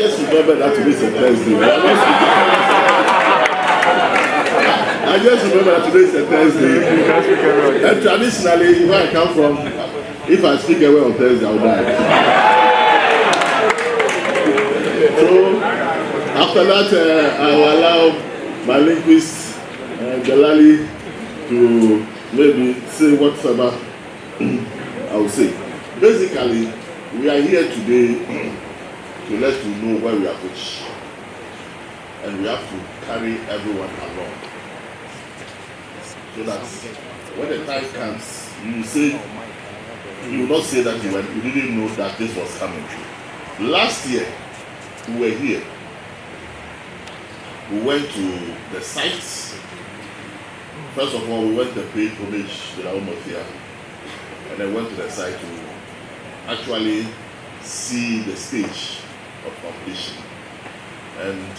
just remember that today is a Thursday. I just remember that today is a Thursday. And traditionally, where I come from, if I speak away on Thursday, I'll die. So, after that, I will allow my linguist, Jalali, to maybe say whatever I will say. Basically, we are here today to let you know where we are going. And we have to carry everyone along. So that when the time comes, you will not say that you didn't know that this was coming. Last year, we were here. We went to the sites. First of all, we went to pay homage to the Omofia, and then went to the site to actually see the stage of completion. And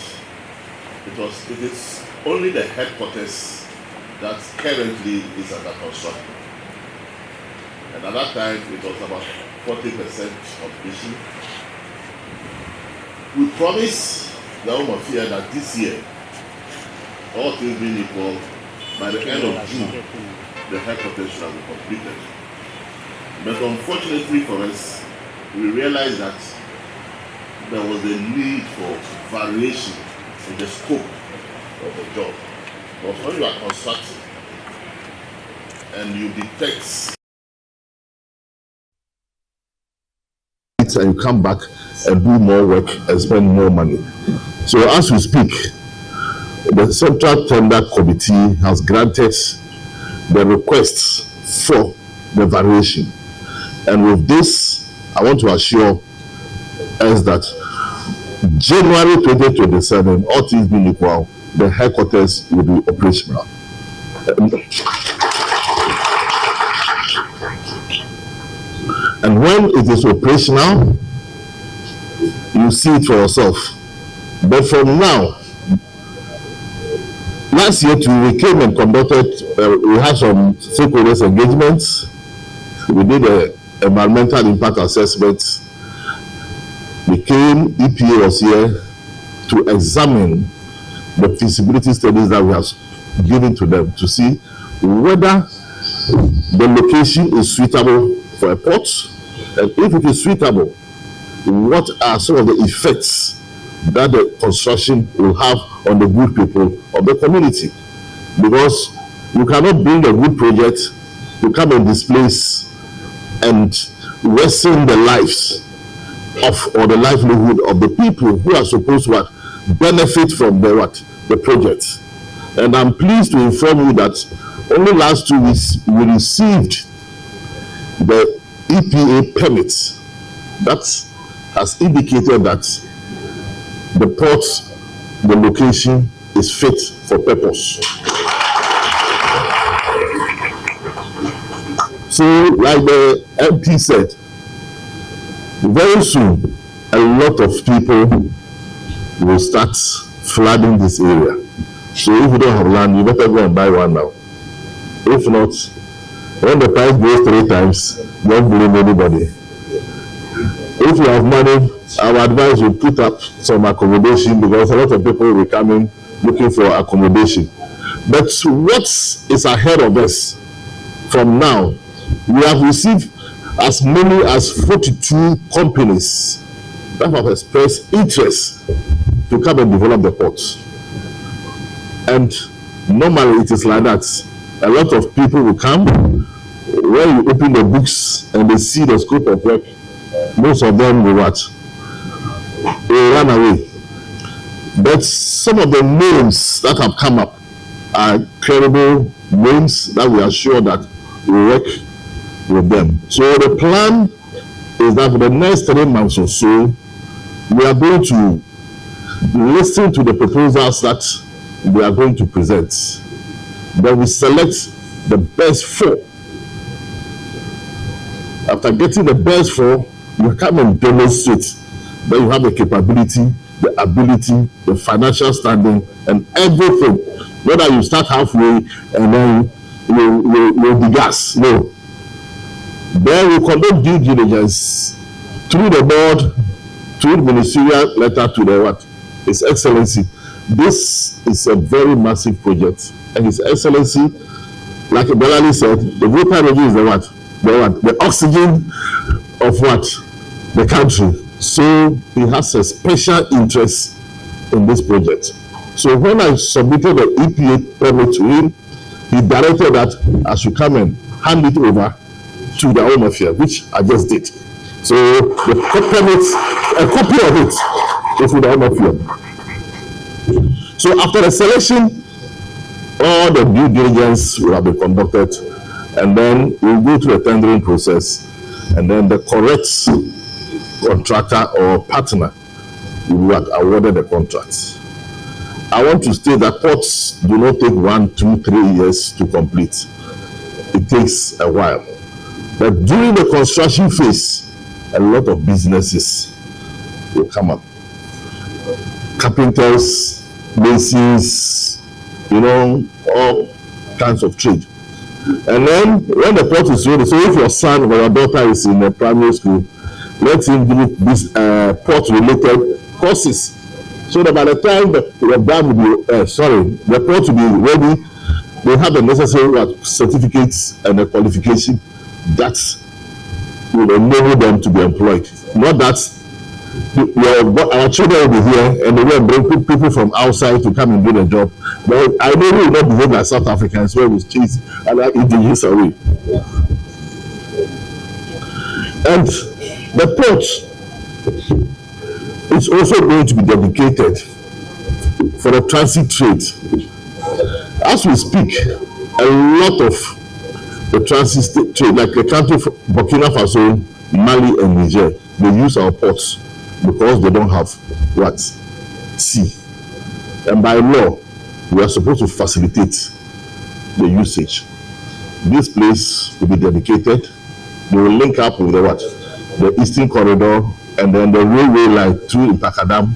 it is only the headquarters that currently is under construction. And at that time, it was about 40% completion. We promised the Omofia that this year, all things being equal, by the end of June, the headquarters should have been completed. But unfortunately for us, we realized that there was a need for variation in the scope of the job. But when you are constructing and you detect and you come back and do more work and spend more money. So as we speak, the Central Tender Committee has granted the requests for the variation. And with this, I want to assure us that January 2027, all things being equal, the headquarters will be operational. And when it is operational, you see it for yourself. But from now, last year too, we came and conducted, we had some stakeholders engagements. We did an environmental impact assessment. We came, EPA was here to examine the feasibility studies that we have given to them to see whether the location is suitable for a port, and if it is suitable, what are some of the effects that the construction will have on the good people of the community. Because you cannot build a good project to come and displace and worsen the lives of or the livelihood of the people who are supposed to benefit from the project. And I'm pleased to inform you that only last 2 weeks we received the EPA permits that has indicated that the port, the location is fit for purpose. So, like the MP said, very soon a lot of people will start flooding this area. So if you don't have land, you better go and buy one now. If not, when the price goes 3 times, don't blame anybody. If you have money, I would advise you put up some accommodation, because a lot of people will be coming looking for accommodation. But what is ahead of us from now, we have received as many as 42 companies that have expressed interest to come and develop the port. And normally it is like that. A lot of people will come, when you open the books and they see the scope of work, most of them will what? They will run away. But some of the names that have come up are credible names that we are sure that we work with them. So the plan is that for the next 3 months or so, we are going to listen to the proposals that we are going to present. Then we select the best 4. After getting the best 4, you come and demonstrate that you have the capability, the ability, the financial standing, and everything. Whether you start halfway and then you'll be gas. No. Then we conduct due diligence through the board through ministerial letter to the what? His Excellency. This is a very massive project, and His Excellency, like Belali said, the water energy is the what? The oxygen of what? The country. So he has a special interest in this project. So when I submitted the EPA permit to him, he directed that I should come and hand it over to the Home Affairs, which I just did. So the permit, a copy of it is with the Home Affairs. So after the selection, all the due diligence will have been conducted, and then we'll go through the tendering process, and then the correct contractor or partner will be awarded the contract. I want to state that ports do not take 1, 2, 3 years to complete. It takes a while. But during the construction phase, a lot of businesses will come up. Carpenters, masons, all kinds of trade. And then when the port is ready, so if your son or your daughter is in a primary school, let him do this port-related courses. So that by the time the dam will be, the port will be ready, they have the necessary certificates and the qualification that will enable them to be employed. Not that our children will be here and they will bring people from outside to come and do the job. But I know we will not behave like South Africans where we chase and indigenous away. And the port is also going to be dedicated for the transit trade. As we speak, a lot of the transit trade, like the country of Burkina Faso, Mali, and Niger, they use our ports because they don't have sea. And by law, we are supposed to facilitate the usage. This place will be dedicated. They will link up with the Eastern Corridor, and then the railway line through Itakadam,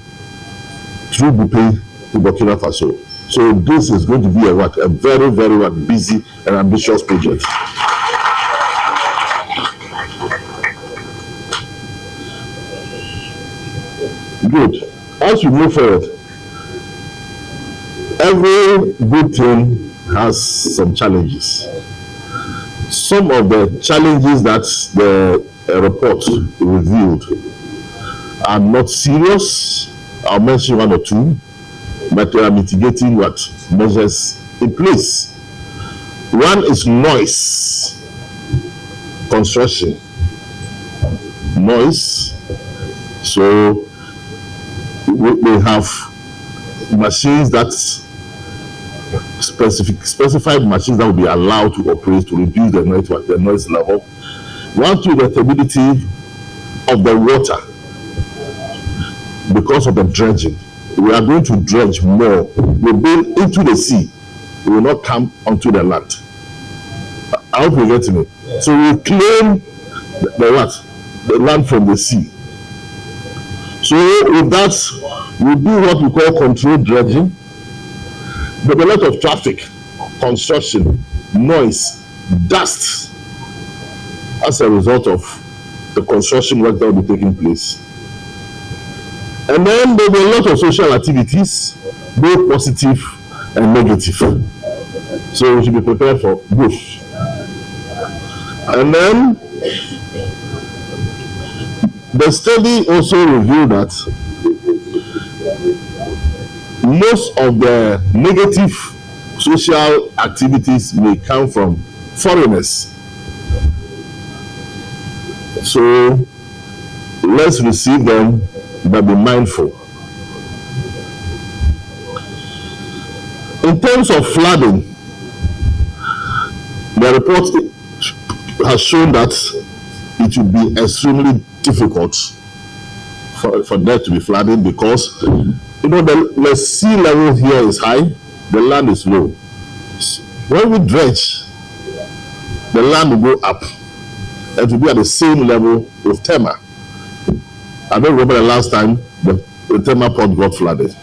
through Bupe to Burkina Faso. So this is going to be a very, very busy and ambitious project. Good. As we move forward, every good thing has some challenges. Some of the challenges that the report revealed are not serious. I'll mention 1 or 2, but we are mitigating measures in place. One is noise, construction, noise. So we have machines that specified machines that will be allowed to operate to reduce the noise level. One, to the stability of the water because of the dredging. We are going to dredge more. We build into the sea. We will not come onto the land. I hope you get me. So we claim the land from the sea. So with that, we do what we call controlled dredging. But a lot of traffic, construction, noise, dust as a result of the construction work that will be taking place. And then there will be a lot of social activities, both positive and negative. So we should be prepared for both. And then the study also revealed that most of the negative social activities may come from foreigners. So let's receive them, but be mindful. In terms of flooding, the report has shown that it will be extremely difficult for there to be flooding because the sea level here is high, the land is low. When we dredge, the land will go up and to be at the same level with Tema. I don't remember the last time the Tema Port got flooded.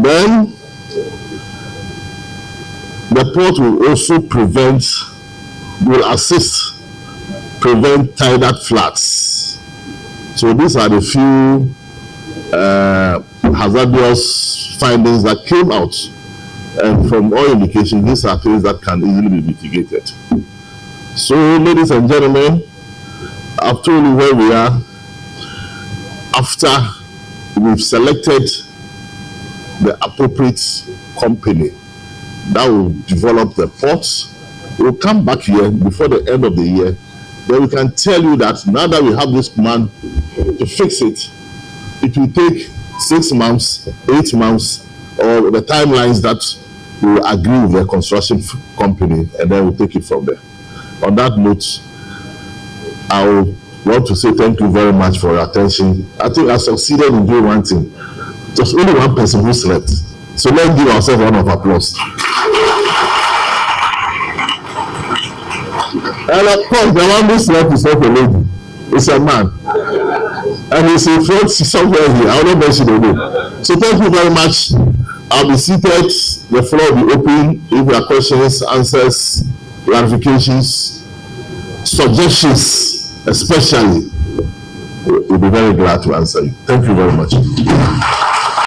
Then the port will also assist prevent tidal floods. So these are the few hazardous findings that came out, and from all indications, these are things that can easily be mitigated. So, ladies and gentlemen, I've told you where we are. After we've selected the appropriate company that will develop the ports, we'll come back here before the end of the year. Then we can tell you that now that we have this plan to fix it, it will take 6 months, 8 months, or the timelines that we will agree with the construction company, and then we'll take it from there. On that note, I want to say thank you very much for your attention. I think I succeeded in doing one thing. There's only one person who slept. So let's give ourselves a round of applause. And of course, the one who slept is not a lady. It's a man. And he's in front somewhere here. I will not mention the name. So thank you very much. I'll be seated. The floor will be open. If there are questions, answers, clarifications, suggestions, especially, we'll be very glad to answer you. Thank you very much.